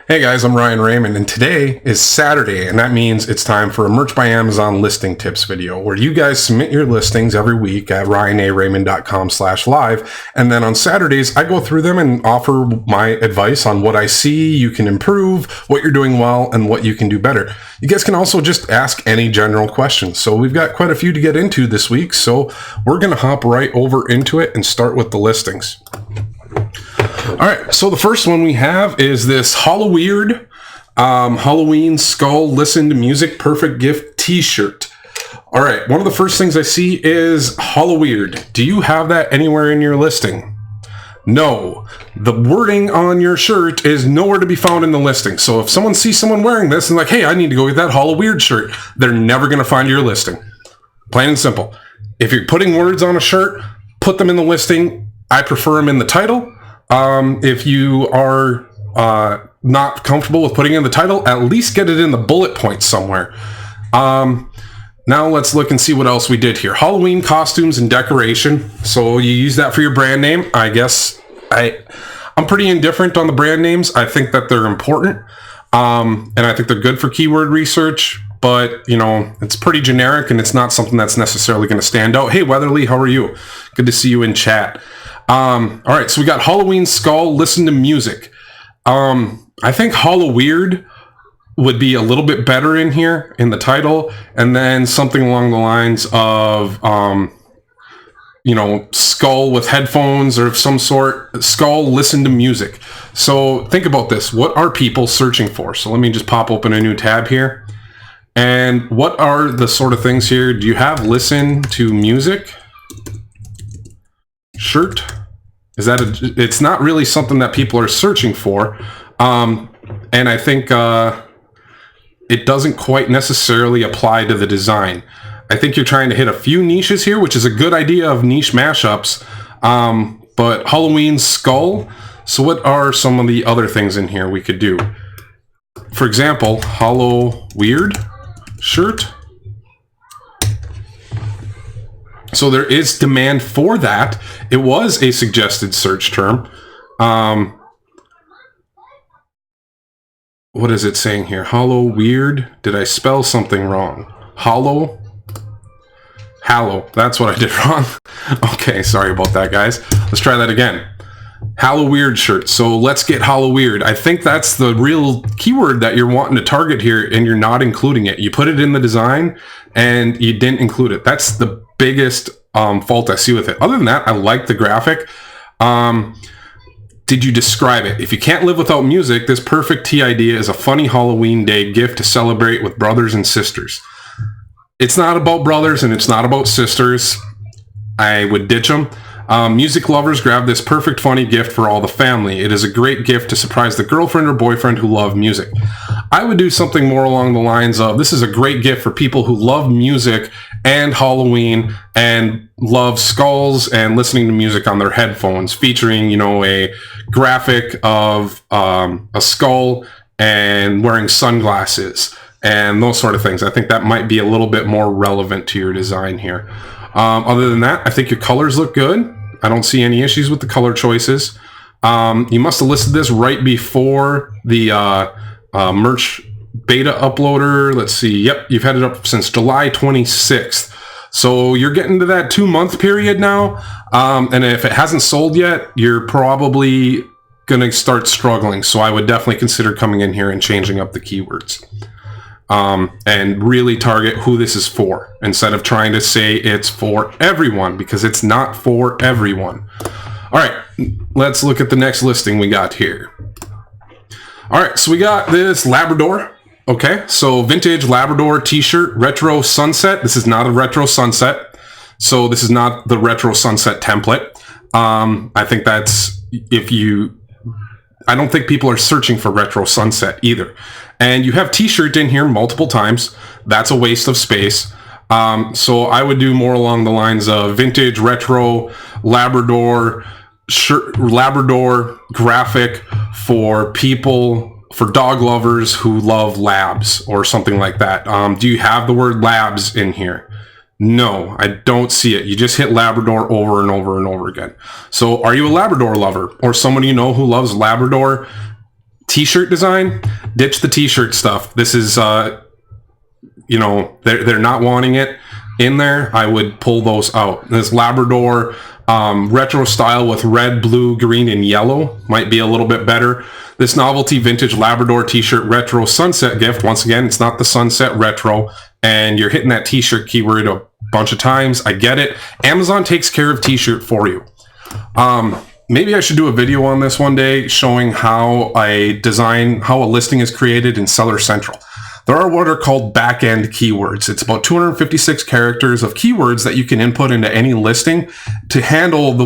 Hey guys, I'm Raymond, and today is Saturday, and that means it's time for a Merch by Amazon listing tips video, where you guys submit your listings every week at ryanaraymond.com/live, and then on Saturdays, I go through them and offer my advice on what I see you can improve, what you're doing well, and what you can do better. You guys can also just ask any general questions, so we've got quite a few to get into this week, so we're going to hop right over into it and start with the listings. All right, so the first one we have is this Halloween Skull Listen to Music Perfect Gift t-shirt. All right, one of the first things I see is Halloween. Do you have that anywhere in your listing? No. The wording on your shirt is nowhere to be found in the listing. So if someone sees someone wearing this and like, hey, I need to go get that Halloween shirt, they're never going to find your listing. Plain and simple. If you're putting words on a shirt, put them in the listing. I prefer them in the title. If you are not comfortable with putting in the title, at least get it in the bullet points somewhere. Now let's look and see what else we did here. Halloween costumes and decoration. So you use that for your brand name. I guess I'm pretty indifferent on the brand names. I think that they're important, and I think they're good for keyword research. But, you know, it's pretty generic, and it's not something that's necessarily going to stand out. Hey, Weatherly, how are you? Good to see you in chat. All right, so we got Halloween Skull Listen to Music. I think Halloween would be a little bit better in here in the title, and then something along the lines of, you know, skull with headphones or of some sort. Skull Listen to Music. So think about this. What are people searching for? So let me just pop open a new tab here. And what are the sort of things here? Do you have listen to music? Shirt? Is that it's not really something that people are searching for. And I think it doesn't quite necessarily apply to the design. I think you're trying to hit a few niches here, which is a good idea of niche mashups. But Halloween Skull. So what are some of the other things in here we could do? For example, Halloween shirt. So there is demand for that. It was a suggested search term. What is it saying here? Halloween. Did I spell something wrong? Hallow. That's what I did wrong. Okay, sorry about that, guys. Let's try that again. Halloween shirt. So let's get Halloween. I think that's the real keyword that you're wanting to target here, and you're not including it. You put it in the design and you didn't include it. That's the biggest fault I see with it. Other than that, I like the graphic. Did you describe it? If you can't live without music, this perfect tea idea is a funny Halloween day gift to celebrate with brothers and sisters. It's not about brothers and it's not about sisters. I would ditch them. Music lovers, grab this perfect funny gift for all the family. It is a great gift to surprise the girlfriend or boyfriend who love music. I would do something more along the lines of, this is a great gift for people who love music and Halloween and love skulls and listening to music on their headphones, featuring, you know, a graphic of a skull and wearing sunglasses and those sort of things. I think that might be a little bit more relevant to your design here. Other than that, I think your colors look good. I don't see any issues with the color choices. You must have listed this right before the merch beta uploader. Let's see. Yep, you've had it up since July 26th. So you're getting to that 2-month period now. And if it hasn't sold yet, you're probably going to start struggling. So I would definitely consider coming in here and changing up the keywords. And really target who this is for, instead of trying to say it's for everyone, because it's not for everyone. All right, let's look at the next listing we got here. All right, so we got this Labrador. Okay, so vintage Labrador t-shirt, retro sunset. This is not a retro sunset, so this is not the retro sunset template. I think that's, I don't think people are searching for retro sunset either. And you have t-shirt in here multiple times. That's a waste of space. So I would do more along the lines of vintage, retro, Labrador, shirt, Labrador graphic for people, for dog lovers who love labs or something like that. Do you have the word labs in here? No, I don't see it. You just hit Labrador over and over and over again. So are you a Labrador lover or someone you know who loves Labrador? T-shirt design, ditch the T-shirt stuff. This is, you know, they're not wanting it in there. I would pull those out. This Labrador retro style with red, blue, green, and yellow might be a little bit better. This novelty vintage Labrador t-shirt retro sunset gift. Once again, it's not the sunset retro, and you're hitting that t-shirt keyword a bunch of times. I get it. Amazon takes care of t-shirt for you. Maybe I should do a video on this one day showing how a listing is created in Seller Central. There are what are called back-end keywords. It's about 256 characters of keywords that you can input into any listing to handle the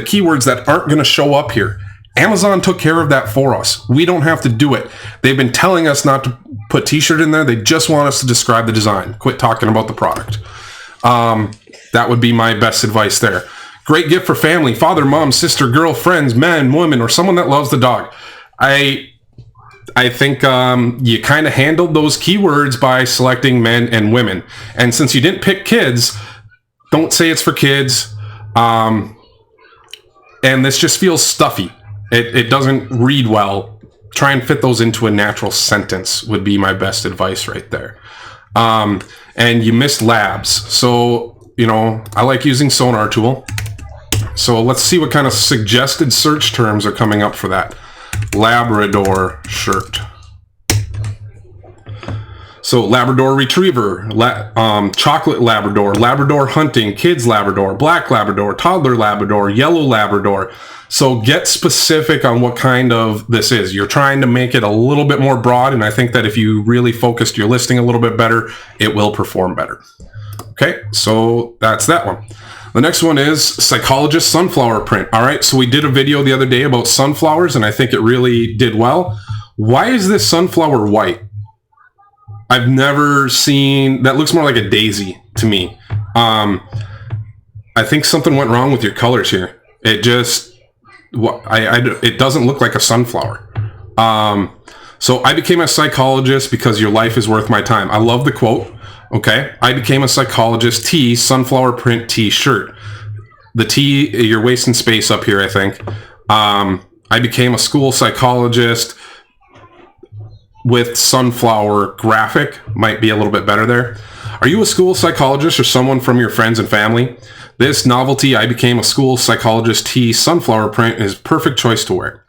keywords that aren't going to show up here. Amazon took care of that for us. We don't have to do it. They've been telling us not to put t-shirt in there. They just want us to describe the design. Quit talking about the product. That would be my best advice there. Great gift for family, father, mom, sister, girl, friends, men, women, or someone that loves the dog. I think you kind of handled those keywords by selecting men and women. And since you didn't pick kids, don't say it's for kids. And this just feels stuffy. It doesn't read well. Try and fit those into a natural sentence would be my best advice right there. And you missed labs. So, you know, I like using Sonar Tool. So let's see what kind of suggested search terms are coming up for that. Labrador shirt. So Labrador Retriever, Chocolate Labrador, Labrador Hunting, Kids Labrador, Black Labrador, Toddler Labrador, Yellow Labrador. So get specific on what kind of this is. You're trying to make it a little bit more broad, and I think that if you really focused your listing a little bit better, it will perform better. Okay, so that's that one. The next one is Psychologist Sunflower Print. All right, so we did a video the other day about sunflowers, and I think it really did well. Why is this sunflower white? I've never seen... That looks more like a daisy to me. I think something went wrong with your colors here. It just... it doesn't look like a sunflower. So I became a psychologist because your life is worth my time. I love the quote. Okay, I became a psychologist tee, sunflower print t-shirt. The T, you're wasting space up here, I think. I became a school psychologist with sunflower graphic. Might be a little bit better there. Are you a school psychologist or someone from your friends and family? This novelty, I became a school psychologist tee, sunflower print is perfect choice to wear.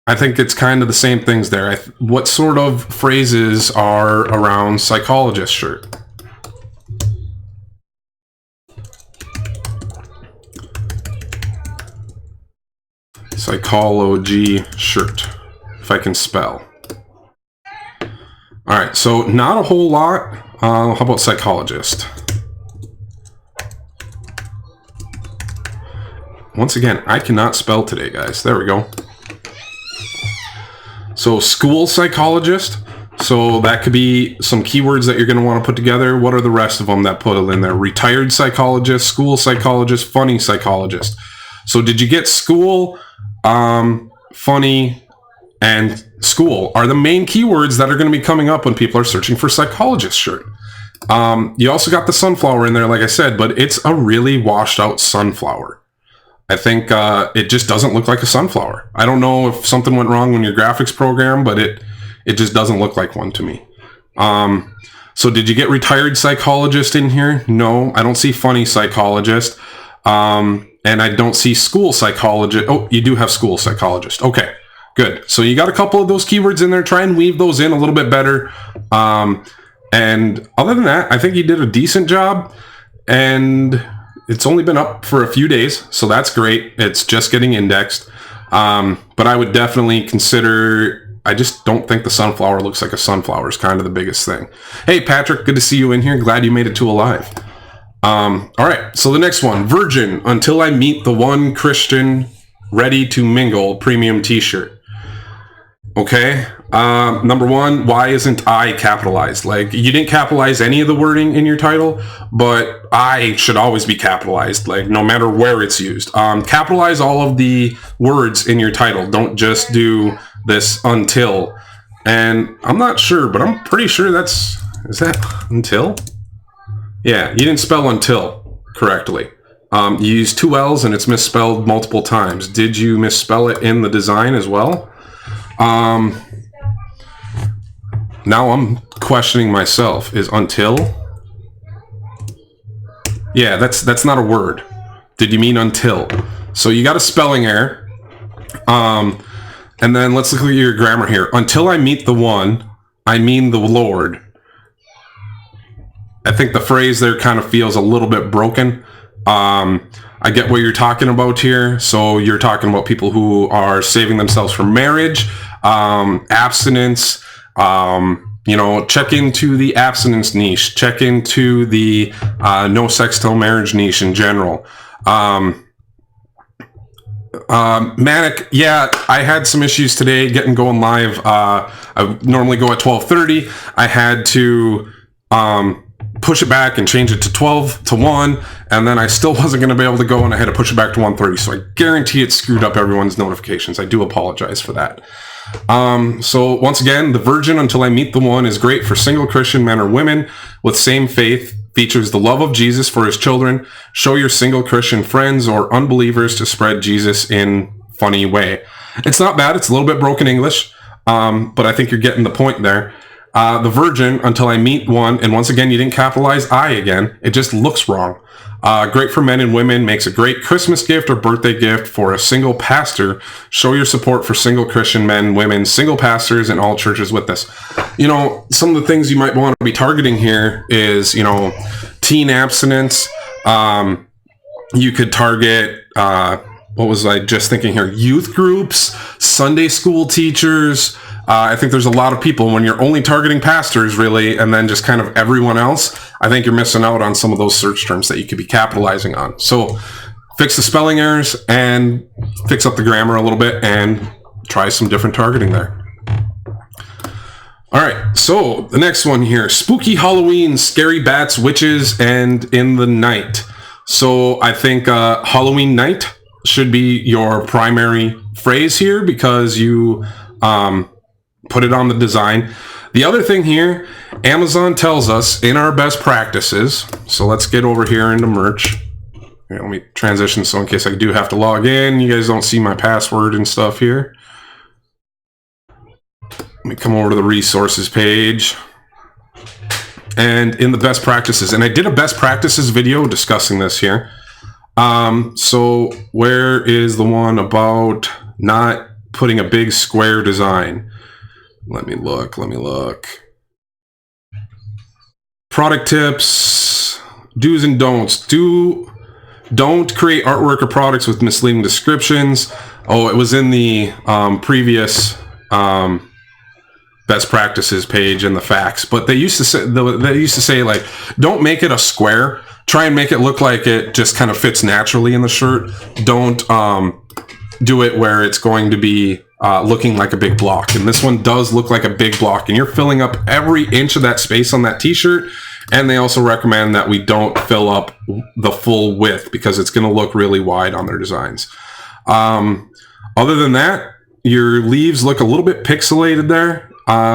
I think it's kind of the same things there. What sort of phrases are around psychologist shirt? Psychology shirt, if I can spell. All right, so not a whole lot. How about psychologist? Once again, I cannot spell today, guys. There we go. So school psychologist, so that could be some keywords that you're going to want to put together. What are the rest of them that put it in there? Retired psychologist, school psychologist, funny psychologist. So did you get school, funny, and school are the main keywords that are going to be coming up when people are searching for psychologist shirt. You also got the sunflower in there, like I said, but it's a really washed out sunflower. I think it just doesn't look like a sunflower. I don't know if something went wrong in your graphics program, but it just doesn't look like one to me. So did you get retired psychologist in here? No, I don't see funny psychologist. And I don't see school psychologist. Oh, you do have school psychologist. Okay, good. So you got a couple of those keywords in there. Try and weave those in a little bit better. And other than that, I think you did a decent job. And it's only been up for a few days, so that's great. It's just getting indexed. But I would definitely consider... I just don't think the sunflower looks like a sunflower is kind of the biggest thing. Hey, Patrick, good to see you in here. Glad you made it to alive. All right, so the next one. Virgin, until I meet the one Christian ready to mingle premium t-shirt. Okay. Number one, why isn't I capitalized? Like, you didn't capitalize any of the wording in your title, but I should always be capitalized, like, no matter where it's used. Capitalize all of the words in your title. Don't just do this until. And I'm not sure, but I'm pretty sure is that until? Yeah, you didn't spell until correctly. You use 2 L's and it's misspelled multiple times. Did you misspell it in the design as well? Now I'm questioning myself. Is until? Yeah, that's not a word. Did you mean until? So you got a spelling error. And then let's look at your grammar here. Until I meet the one, I mean the Lord. I think the phrase there kind of feels a little bit broken. I get what you're talking about here. So you're talking about people who are saving themselves for marriage, abstinence, check into the abstinence niche, check into the no sex till marriage niche in general. Manic, yeah, I had some issues today getting going live. I normally go at 12:30. I had to push it back and change it to 12 to 1, and then I still wasn't going to be able to go, and I had to push it back to 1:30. So I guarantee it screwed up everyone's notifications. I do apologize for that. So once again, the Virgin Until I Meet the One is great for single Christian men or women with same faith. Features the love of Jesus for his children. Show your single Christian friends or unbelievers to spread Jesus in funny way. It's not bad. It's a little bit broken English, but I think you're getting the point there. The Virgin Until I Meet One, and once again, you didn't capitalize I again. It just looks wrong. Great for men and women, makes a great Christmas gift or birthday gift for a single pastor. Show your support for single Christian men, women, single pastors, and all churches with this. Some of the things you might want to be targeting here is, teen abstinence. You could target, what was I just thinking here? Youth groups, Sunday school teachers. I think there's a lot of people, when you're only targeting pastors really, and then just kind of everyone else, I think you're missing out on some of those search terms that you could be capitalizing on. So fix the spelling errors and fix up the grammar a little bit and try some different targeting there. All right, so the next one here, spooky Halloween, scary bats, witches, and in the night. So I think Halloween night should be your primary phrase here because you put it on the design. The other thing here, Amazon tells us in our best practices, so let's get over here into merch. Here, let me transition so in case I do have to log in, you guys don't see my password and stuff here. Let me come over to the resources page. And in the best practices, and I did a best practices video discussing this here. So where is the one about not putting a big square design? Let me look. Product tips, do's and don'ts. Don't create artwork or products with misleading descriptions. Oh, it was in the previous best practices page in the facts, but they used to say like, don't make it a square. Try and make it look like it just kind of fits naturally in the shirt. Don't do it where it's going to be looking like a big block. And this one does look like a big block, and you're filling up every inch of that space on that t-shirt. And they also recommend that we don't fill up the full width because it's going to look really wide on their designs. Other than that, your leaves look a little bit pixelated there.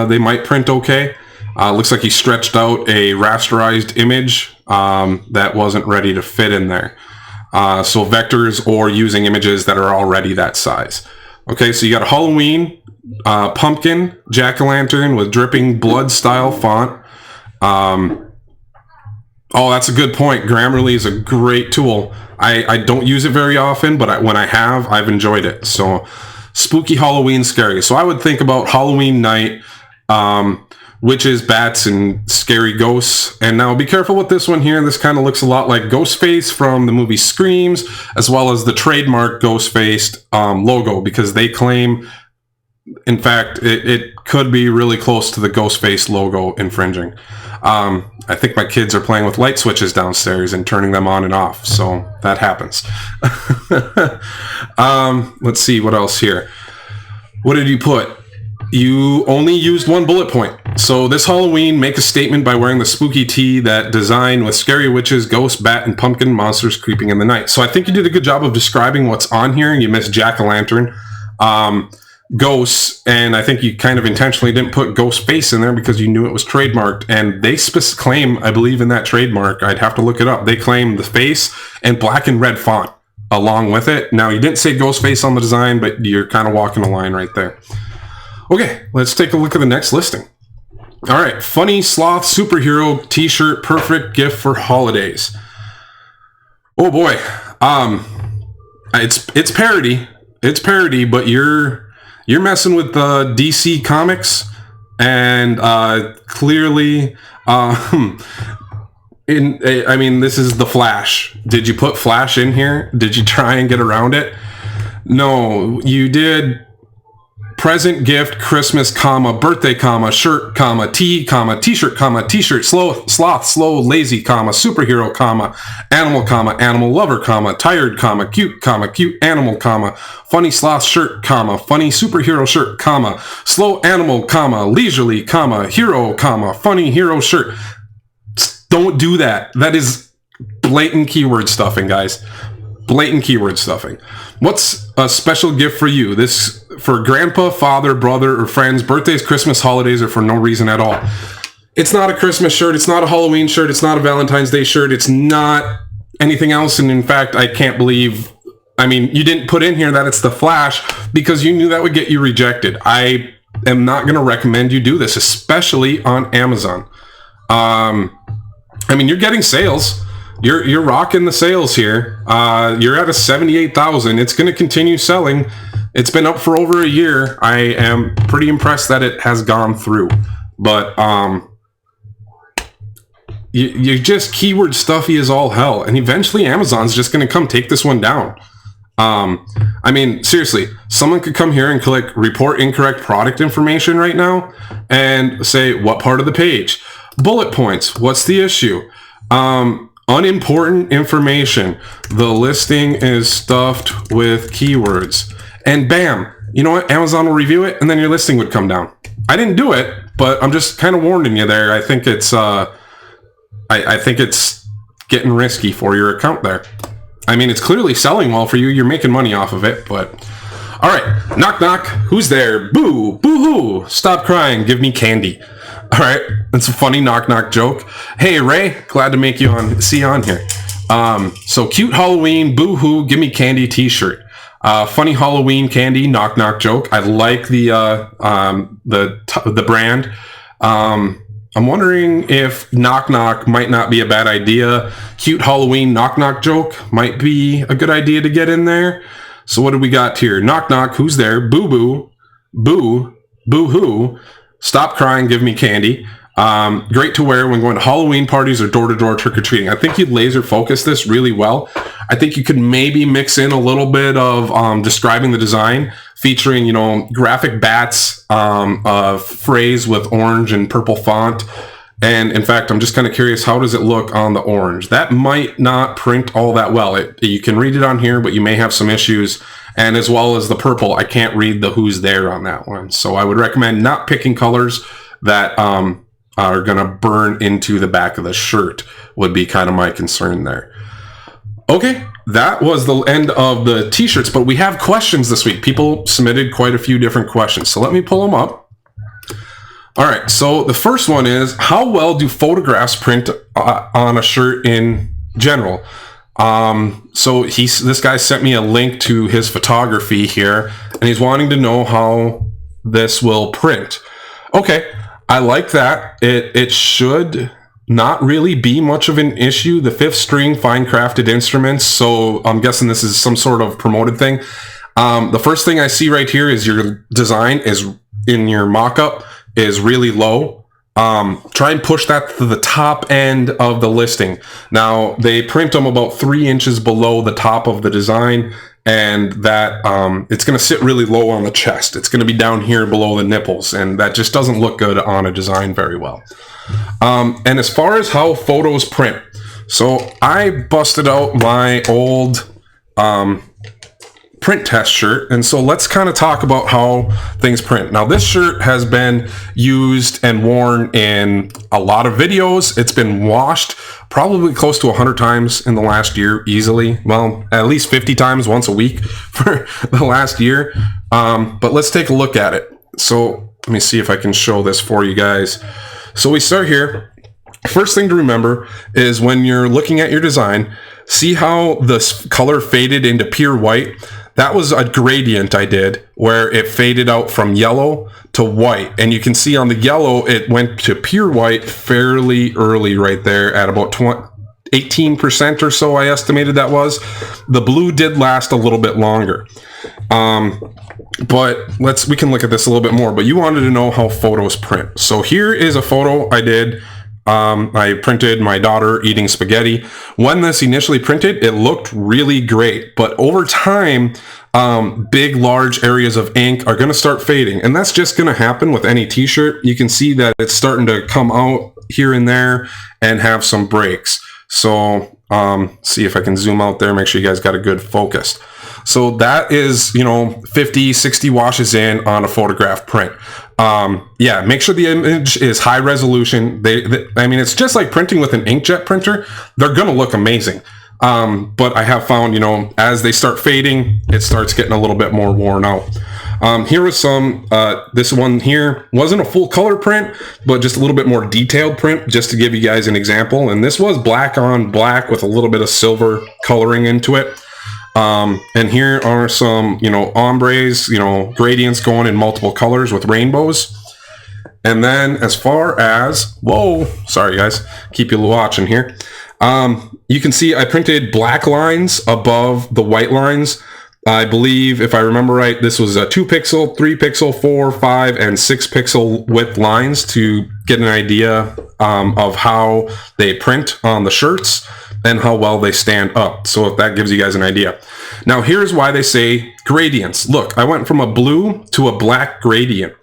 They might print okay. Looks like he stretched out a rasterized image that wasn't ready to fit in there. So vectors or using images that are already that size. Okay, so you got a Halloween pumpkin jack-o'-lantern with dripping blood style font. Oh, that's a good point. Grammarly is a great tool. I don't use it very often, but when I have, I've enjoyed it. So spooky Halloween scary. So I would think about Halloween night, witches, bats, and scary ghosts. And now be careful with this one here. This kind of looks a lot like Ghostface from the movie Screams, as well as the trademark Ghostface logo, because they claim, in fact, it could be really close to the Ghostface logo infringing. I think my kids are playing with light switches downstairs and turning them on and off, so that happens. Let's see what else here. What did you put? You only used one bullet point. So this Halloween, make a statement by wearing the spooky tee that designed with scary witches, ghosts, bat, and pumpkin monsters creeping in the night. So I think you did a good job of describing what's on here, and you missed jack-o'-lantern. ghosts, and I think you kind of intentionally didn't put ghost face in there because you knew it was trademarked, and they claim, I believe in that trademark, I'd have to look it up, they claim the face and black and red font along with it. Now, you didn't say ghost face on the design, but you're kind of walking a line right there. Okay, let's take a look at the next listing. All right, funny sloth superhero t-shirt, perfect gift for holidays. Oh boy, it's parody. It's parody, but you're messing with DC Comics, and clearly, I mean, this is the Flash. Did you put Flash in here? Did you try and get around it? No, you did. Present gift, Christmas, comma, birthday, comma, shirt, comma, t-shirt, comma, t-shirt, sloth, slow, lazy, comma, superhero, comma, animal lover, comma, tired, comma, cute, animal, comma, funny sloth shirt, comma, funny superhero shirt, comma, slow animal, comma, leisurely, comma, hero, comma, funny hero shirt. Don't do that. That is blatant keyword stuffing, guys. Blatant keyword stuffing. What's a special gift for you? This for grandpa, father, brother, or friends, birthdays, Christmas, holidays, or for no reason at all. It's not a Christmas shirt. It's not a Halloween shirt. It's not a Valentine's Day shirt. It's not anything else. And in fact, I can't believe, I mean, you didn't put in here that it's the Flash because you knew that would get you rejected. I am not going to recommend you do this, especially on Amazon. I mean, you're getting sales. You're rocking the sales here. You're at a 78,000. It's going to continue selling. It's been up for over a year. I am pretty impressed that it has gone through. But you're just keyword stuffy as all hell. And eventually Amazon's just going to come take this one down. I mean, seriously, someone could come here and click report incorrect product information right now and say, what part of the page? Bullet points. What's the issue? Unimportant information. The listing is stuffed with keywords. And bam, you know what? Amazon will review it, and then your listing would come down. I didn't do it, but I'm just kind of warning you there. I think it's I think it's getting risky for your account there. I mean, it's clearly selling well for you. You're making money off of it, but all right. Knock knock. Who's there? Boo, boo hoo. Stop crying. Give me candy. All right, that's a funny knock knock joke. Hey Ray, glad to see you on here. So cute Halloween, boo hoo, give me candy t-shirt. Funny Halloween candy knock knock joke. I like the brand. I'm wondering if knock knock might not be a bad idea. Cute Halloween knock knock joke might be a good idea to get in there. So what do we got here? Knock knock, who's there? Boo boo, boo, boo hoo. Stop crying, give me candy. Great to wear when going to Halloween parties or door-to-door trick-or-treating. I think you'd laser focus this really well. I think you could maybe mix in a little bit of describing the design, featuring, you know, graphic bats, a phrase with orange and purple font. And in fact, I'm just kind of curious, how does it look on the orange? That might not print all that well. You can read it on here, but you may have some issues. And as well as the purple, I can't read the who's there on that one. So I would recommend not picking colors that are going to burn into the back of the shirt would be kind of my concern there. Okay, that was the end of the t-shirts, but we have questions this week. People submitted quite a few different questions. So let me pull them up. All right, so the first one is, how well do photographs print on a shirt in general? So this guy sent me a link to his photography here, and he's wanting to know how this will print. Okay, I like that. It should not really be much of an issue. The 5th string fine crafted instruments, so I'm guessing this is some sort of promoted thing. The first thing I see right here is your design is in your mock-up is really low. Try and push that to the top end of the listing. Now, they print them about 3 inches below the top of the design, and that it's going to sit really low on the chest. It's going to be down here below the nipples, and that just doesn't look good on a design very well. And as far as how photos print, so I busted out my old print test shirt. And so let's kind of talk about how things print. Now, this shirt has been used and worn in a lot of videos. It's been washed probably close to 100 times in the last year, easily. Well, at least 50 times once a week for the last year. But let's take a look at it. So let me see if I can show this for you guys. So we start here. First thing to remember is when you're looking at your design, see how the color faded into pure white? That was a gradient I did where it faded out from yellow to white. And you can see on the yellow, it went to pure white fairly early right there at about 18% or so, I estimated that was. The blue did last a little bit longer. But we can look at this a little bit more, but you wanted to know how photos print. So here is a photo I did. I printed my daughter eating spaghetti. When this initially printed, it looked really great, but over time, big, large areas of ink are going to start fading, and that's just going to happen with any t-shirt. You can see that it's starting to come out here and there and have some breaks. So see if I can zoom out there, make sure you guys got a good focus. So that is, 50, 60 washes in on a photograph print. Yeah, make sure the image is high resolution. I mean, it's just like printing with an inkjet printer. They're going to look amazing. But I have found, as they start fading, it starts getting a little bit more worn out. Here was some, this one here wasn't a full color print, but just a little bit more detailed print, just to give you guys an example. And this was black on black with a little bit of silver coloring into it. And here are some, ombres, gradients going in multiple colors with rainbows. And then as far as, whoa, sorry guys, keep you watching here. You can see I printed black lines above the white lines. I believe, if I remember right, this was a 2 pixel, 3 pixel, 4, 5, and 6 pixel width lines to get an idea of how they print on the shirts and how well they stand up. So if that gives you guys an idea. Now here's why they say gradients. Look, I went from a blue to a black gradient.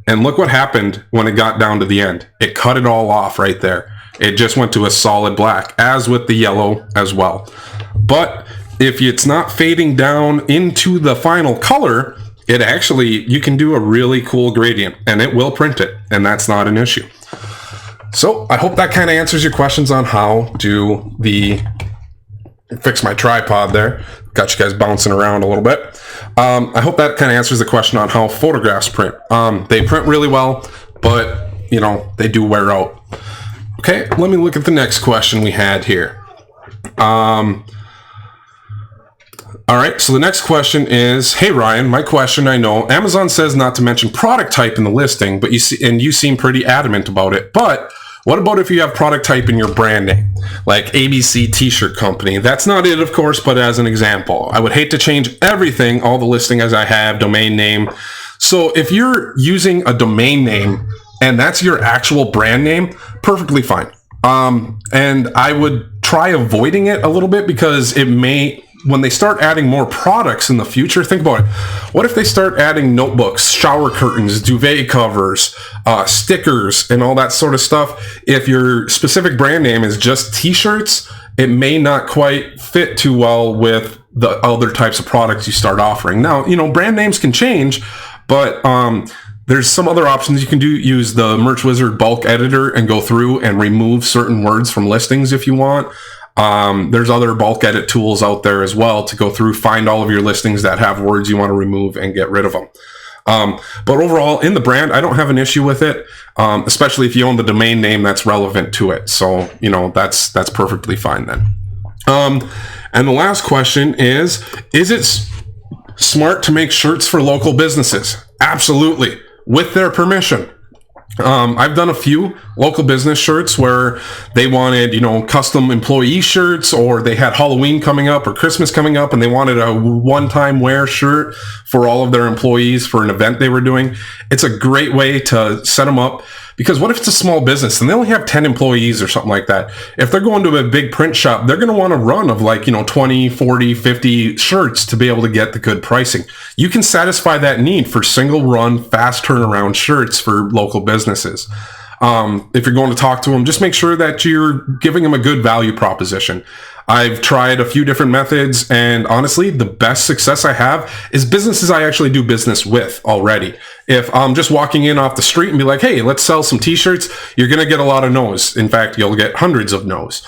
And look what happened when it got down to the end. It cut it all off right there. It just went to a solid black, as with the yellow as well. But if it's not fading down into the final color, it actually, you can do a really cool gradient and it will print it, and that's not an issue. So I hope that kind of answers your questions on how to fix my tripod there. Got you guys bouncing around a little bit. I hope that kind of answers the question on how photographs print. They print really well, but they do wear out. Okay, let me look at the next question we had here. All right, so the next question is, hey Ryan, my question, I know Amazon says not to mention product type in the listing, but you seem pretty adamant about it. But what about if you have product type in your brand name, like ABC T-shirt company? That's not it, of course, but as an example, I would hate to change everything, all the listing as I have, domain name. So if you're using a domain name and that's your actual brand name, perfectly fine. And I would try avoiding it a little bit because it may, when they start adding more products in the future, think about it. What if they start adding notebooks, shower curtains, duvet covers, stickers, and all that sort of stuff? If your specific brand name is just t-shirts, it may not quite fit too well with the other types of products you start offering. Now, brand names can change, but there's some other options you can do. Use the Merch Wizard bulk editor and go through and remove certain words from listings if you want. There's other bulk edit tools out there as well to go through, find all of your listings that have words you want to remove and get rid of them. But overall, in the brand, I don't have an issue with it, especially if you own the domain name that's relevant to it. So, that's perfectly fine then. And the last question is it smart to make shirts for local businesses? Absolutely, with their permission. I've done a few local business shirts where they wanted, custom employee shirts, or they had Halloween coming up or Christmas coming up and they wanted a one-time wear shirt for all of their employees for an event they were doing. It's a great way to set them up, because what if it's a small business and they only have 10 employees or something like that? If they're going to a big print shop, they're going to want a run of 20, 40, 50 shirts to be able to get the good pricing. You can satisfy that need for single run, fast turnaround shirts for local businesses. If you're going to talk to them, just make sure that you're giving them a good value proposition. I've tried a few different methods, and honestly, the best success I have is businesses I actually do business with already. If I'm just walking in off the street and be like, hey, let's sell some t-shirts, you're going to get a lot of no's. In fact, you'll get hundreds of no's.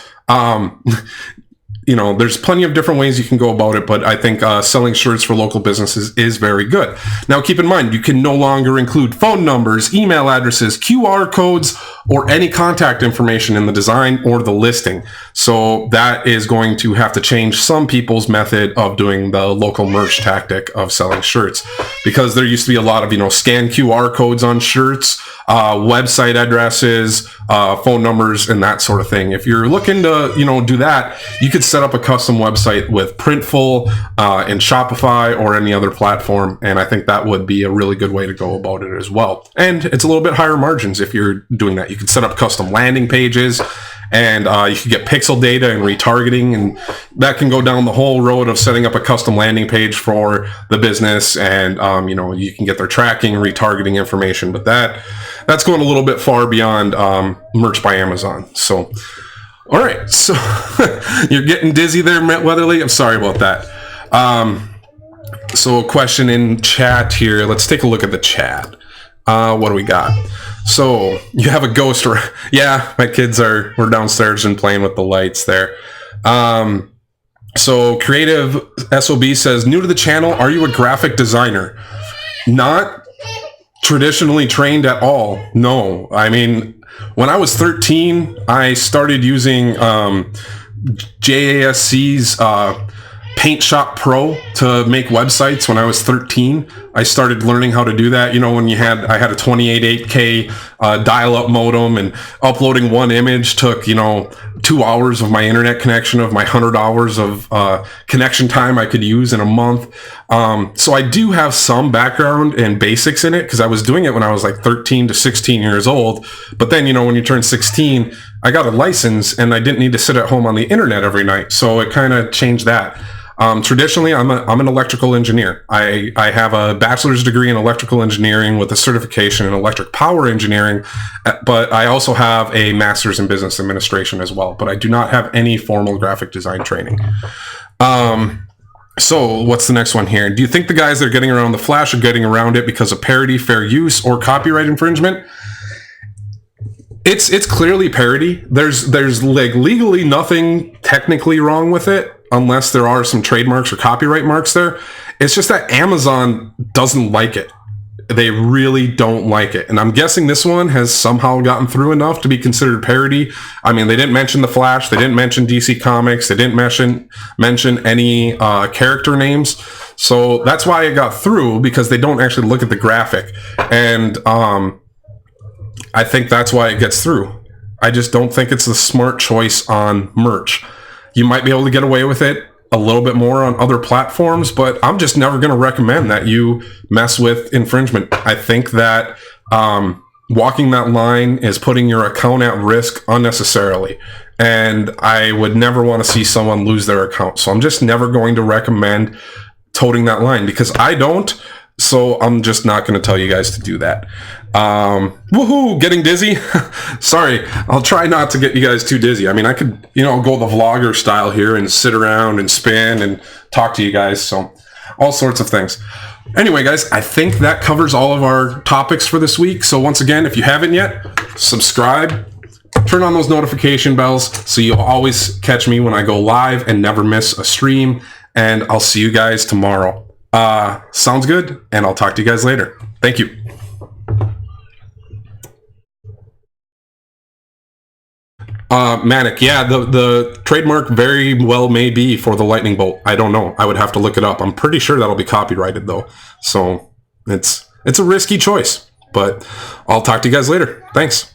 You know, there's plenty of different ways you can go about it, but I think selling shirts for local businesses is very good. Now, keep in mind, you can no longer include phone numbers, email addresses, QR codes, or any contact information in the design or the listing. So that is going to have to change some people's method of doing the local merch tactic of selling shirts, because there used to be a lot of, you know, scan QR codes on shirts, website addresses, phone numbers, and that sort of thing. If you're looking to, you know, do that, you could set up a custom website with Printful and Shopify or any other platform, and I think that would be a really good way to go about it as well. And it's a little bit higher margins if you're doing that. You can set up custom landing pages, and you can get pixel data and retargeting, and that can go down the whole road of setting up a custom landing page for the business, and you know, you can get their tracking and retargeting information, but that's going a little bit far beyond merch by Amazon. So all right, so you're getting dizzy there, Matt Weatherly. I'm sorry about that. So a question in chat here. Let's take a look at the chat. What do we got? So you have a ghost. Yeah, my kids were downstairs and playing with the lights there. So Creative SOB says, new to the channel, are you a graphic designer? Not traditionally trained at all. No, I mean, when I was 13, I started using JASC's Paint Shop Pro to make websites. When I was 13, I started learning how to do that. You know, when I had a 28.8K dial-up modem, and uploading one image took, you know, 2 hours of my internet connection, of my 100 hours of connection time I could use in a month. So I do have some background and basics in it, because I was doing it when I was like 13 to 16 years old. But then, you know, when you turn 16, I got a license and I didn't need to sit at home on the internet every night. So it kind of changed that. Traditionally, I'm an electrical engineer. I have a bachelor's degree in electrical engineering with a certification in electric power engineering, but I also have a master's in business administration as well, but I do not have any formal graphic design training. So what's the next one here? Do you think the guys that are getting around the Flash are getting around it because of parody, fair use, or copyright infringement? It's clearly parody. There's like legally nothing technically wrong with it, unless there are some trademarks or copyright marks there. It's just that Amazon doesn't like it. They really don't like it. And I'm guessing this one has somehow gotten through enough to be considered parody. I mean, they didn't mention the Flash. They didn't mention DC Comics. They didn't mention any character names. So that's why it got through, because they don't actually look at the graphic. And I think that's why it gets through. I just don't think it's the smart choice on merch. You might be able to get away with it a little bit more on other platforms, but I'm just never going to recommend that you mess with infringement. I think that walking that line is putting your account at risk unnecessarily, and I would never want to see someone lose their account. So I'm just never going to recommend toting that line, because I don't. So I'm just not going to tell you guys to do that. Woohoo, getting dizzy. Sorry, I'll try not to get you guys too dizzy. I mean, I could, you know, go the vlogger style here and sit around and spin and talk to you guys. So all sorts of things. Anyway, guys, I think that covers all of our topics for this week. So once again, if you haven't yet, subscribe, turn on those notification bells so you'll always catch me when I go live and never miss a stream. And I'll see you guys tomorrow. Sounds good, and I'll talk to you guys later. Thank you. Manic, yeah, the trademark very well may be for the lightning bolt. I don't know. I would have to look it up. I'm pretty sure that'll be copyrighted though. So it's a risky choice, but I'll talk to you guys later. Thanks.